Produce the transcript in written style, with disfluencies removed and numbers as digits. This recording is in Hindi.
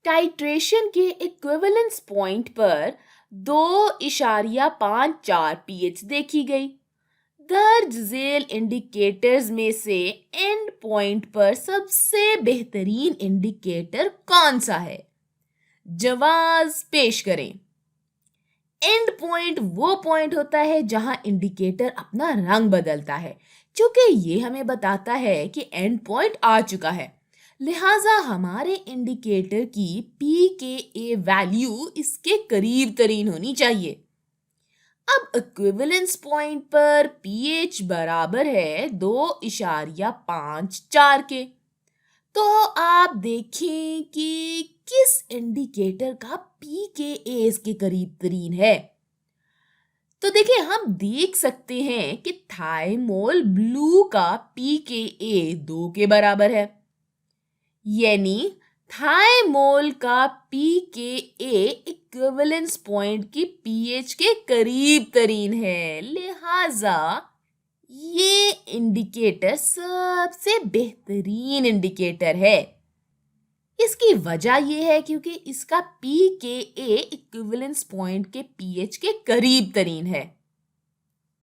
टाइट्रेशन के इक्विवेलेंस पॉइंट पर 2.54 पीएच देखी गई। दर्ज झेल इंडिकेटर्स में से एंड पॉइंट पर सबसे बेहतरीन इंडिकेटर कौन सा है? जवाब पेश करें। एंड पॉइंट वो पॉइंट होता है जहां इंडिकेटर अपना रंग बदलता है, क्योंकि ये हमें बताता है कि एंड पॉइंट आ चुका है। लिहाजा हमारे इंडिकेटर की पीकेए वैल्यू इसके करीब तरीन होनी चाहिए। अब इक्विवेलेंस पॉइंट पर पीएच बराबर है 2.54 के। तो आप देखें कि किस इंडिकेटर का पीकेए इसके करीब तरीन है। तो देखिए, हम देख सकते हैं कि थाइमोल ब्लू का पीकेए 2 के बराबर है, यानी थाइमोल का पीकेए इक्विवेलेंस पॉइंट की पीएच के करीब तरीन है। लिहाजा ये इंडिकेटर सबसे बेहतरीन इंडिकेटर है। इसकी वजह यह है क्योंकि इसका पीकेए इक्विवेलेंस पॉइंट के पीएच के करीब तरीन है।